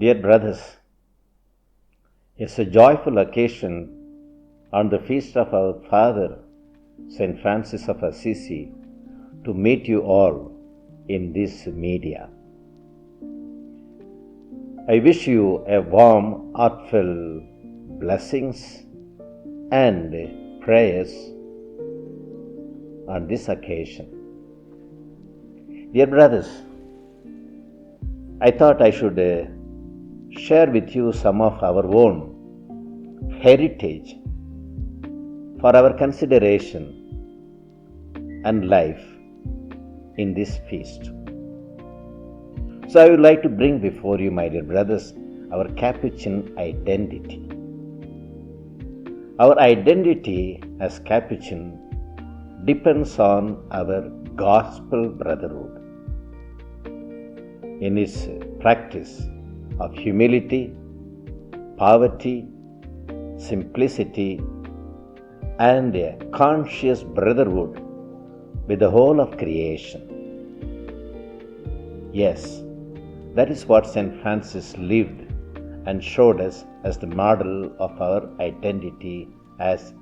Dear brothers, it's a joyful occasion on the feast of our Father, St. Francis of Assisi, to meet you all in this media. I wish you a warm, heartfelt blessings and prayers on this occasion. Dear brothers, I thought I should share with you some of our own heritage for our consideration and life in this feast. So I would like to bring before you, my dear brothers, our Capuchin identity. Our identity as Capuchin depends on our gospel brotherhood in its practice of humility, poverty, simplicity, and a conscious brotherhood with the whole of creation. Yes, that is what St. Francis lived and showed us as the model of our identity as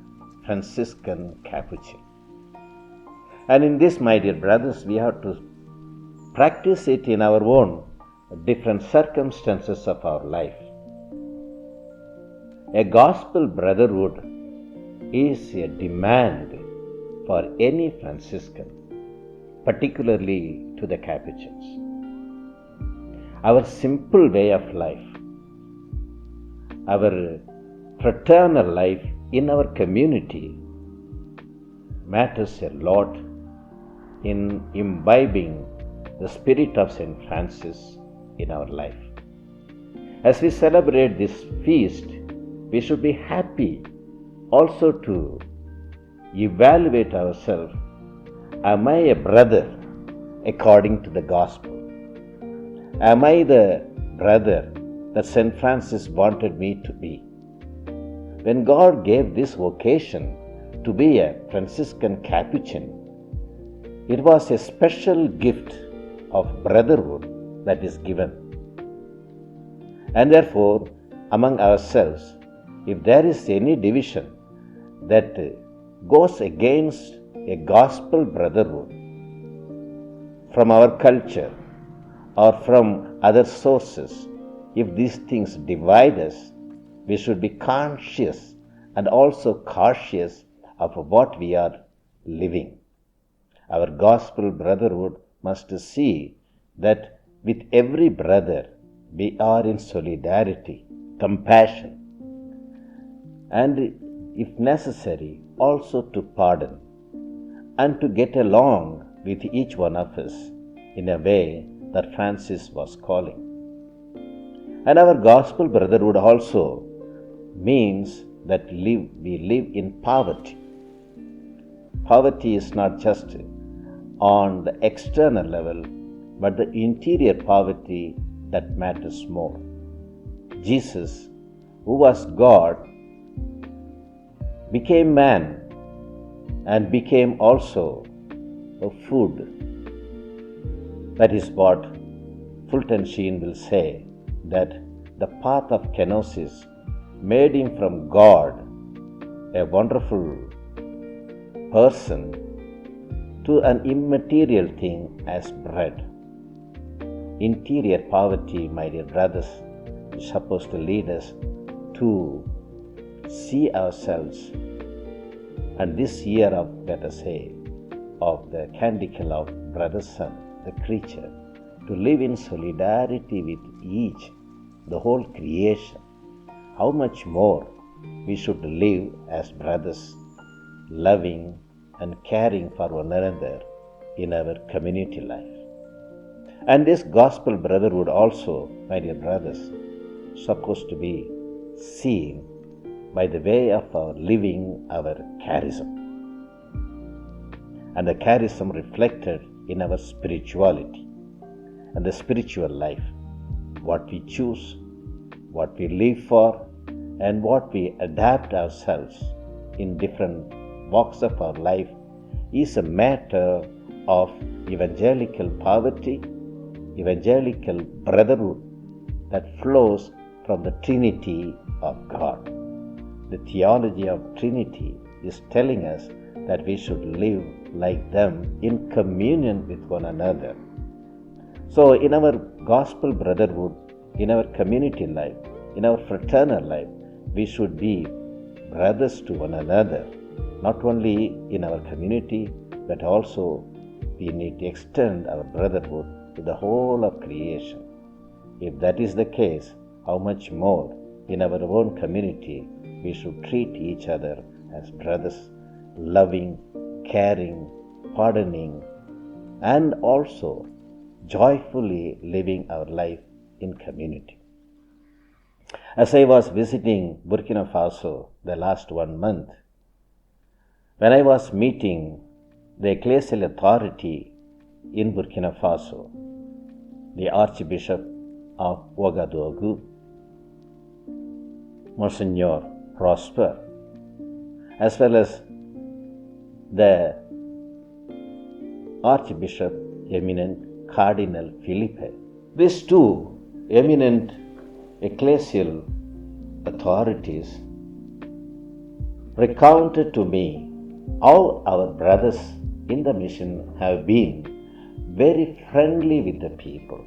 Franciscan Capuchin. And in this, my dear brothers, we have to practice it in our own different circumstances of our life. A gospel brotherhood is a demand for any Franciscan, particularly to the Capuchins. Our simple way of life, our fraternal life in our community matters a lot in imbibing the spirit of St. Francis in our life. As we celebrate this feast, we should be happy also to evaluate ourselves. Am I a brother according to the gospel? Am I the brother that St. Francis wanted me to be? When God gave this vocation to be a Franciscan Capuchin, it was a special gift of brotherhood that is given. And therefore, among ourselves, if there is any division that goes against a gospel brotherhood from our culture or from other sources, if these things divide us, we should be conscious and also cautious of what we are living. Our gospel brotherhood must see that with every brother we are in solidarity, compassion, and if necessary also to pardon and to get along with each one of us in a way that Francis was calling. And our gospel brotherhood also means that we live in poverty. Poverty is not just on the external level, but the interior poverty that matters more. Jesus, who was God, became man and became also a food. That is what Fulton Sheen will say, that the path of kenosis made him from God a wonderful person to an immaterial thing as bread. Interior poverty, my dear brothers, is supposed to lead us to see ourselves. And this year of, let us say, of the canticle of Brother Son, the creature, to live in solidarity with each, the whole creation, how much more we should live as brothers, loving and caring for one another in our community life. And this gospel brotherhood also, my dear brothers, is supposed to be seen by the way of our living our charism. And the charism reflected in our spirituality and the spiritual life, what we choose, what we live for, and what we adapt ourselves in different walks of our life is a matter of evangelical poverty, evangelical brotherhood, that flows from the Trinity of God. The theology of Trinity is telling us that we should live like them in communion with one another. So in our gospel brotherhood, in our community life, in our fraternal life, we should be brothers to one another, not only in our community, but also we need to extend our brotherhood to the whole of creation. If that is the case, how much more in our own community we should treat each other as brothers, loving, caring, pardoning, and also joyfully living our life in community. As I was visiting Burkina Faso the last 1 month, when I was meeting the ecclesial authority in Burkina Faso, the Archbishop of Ouagadougou, Monsignor Prosper, as well as the Archbishop Eminent Cardinal Philippe. These two eminent ecclesial authorities recounted to me how our brothers in the mission have been very friendly with the people.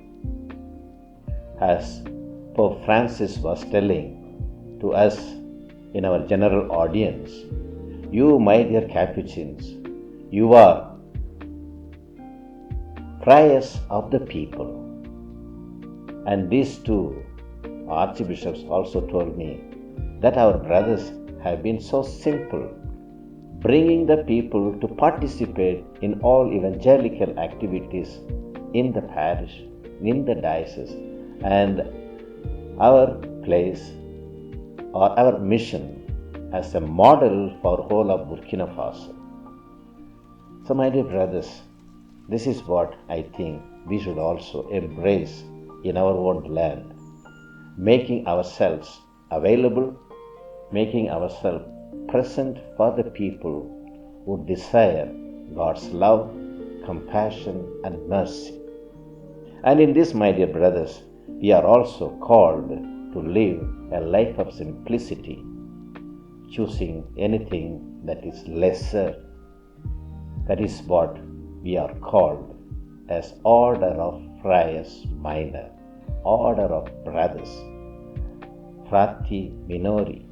As Pope Francis was telling to us in our general audience, you, my dear Capuchins, you are friars of the people. And these two archbishops also told me that our brothers have been so simple, bringing the people to participate in all evangelical activities in the parish, in the diocese, and our place or our mission as a model for whole of Burkina Faso. So my dear brothers, this is what I think we should also embrace in our own land, making ourselves available, making ourselves present for the people who desire God's love, compassion, and mercy. And in this, my dear brothers, we are also called to live a life of simplicity, choosing anything that is lesser. That is what we are called as order of friars minor, order of brothers, frati minori.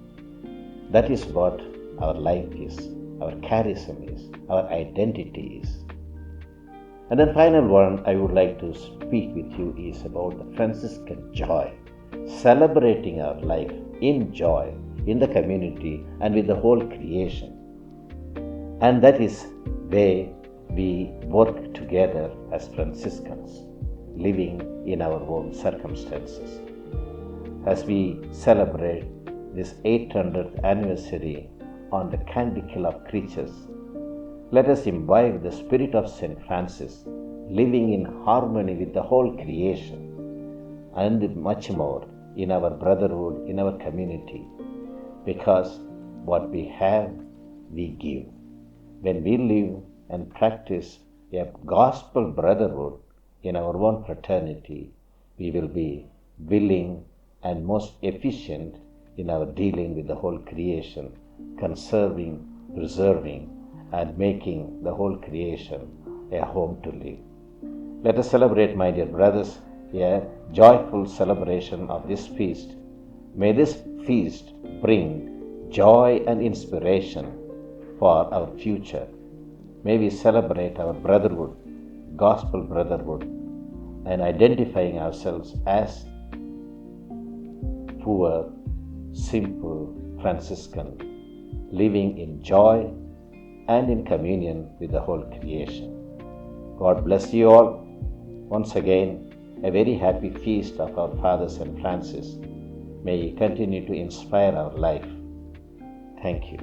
That is what our life is, our charism is, our identity is. And then final one I would like to speak with you is about the Franciscan joy, celebrating our life in joy, in the community and with the whole creation. And that is where we work together as Franciscans, living in our own circumstances. As we celebrate this 800th anniversary on the Canticle of Creatures, let us imbibe the spirit of St. Francis, living in harmony with the whole creation, and much more in our brotherhood, in our community, because what we have, we give. When we live and practice a gospel brotherhood in our own fraternity, we will be willing and most efficient in our dealing with the whole creation, conserving, preserving, and making the whole creation a home to live. Let us celebrate, my dear brothers, a joyful celebration of this feast. May this feast bring joy and inspiration for our future. May we celebrate our brotherhood, gospel brotherhood, and identifying ourselves as poor, simple Franciscan, living in joy and in communion with the whole creation. God bless you all. Once again, a very happy feast of our Father St. Francis. May he continue to inspire our life. Thank you.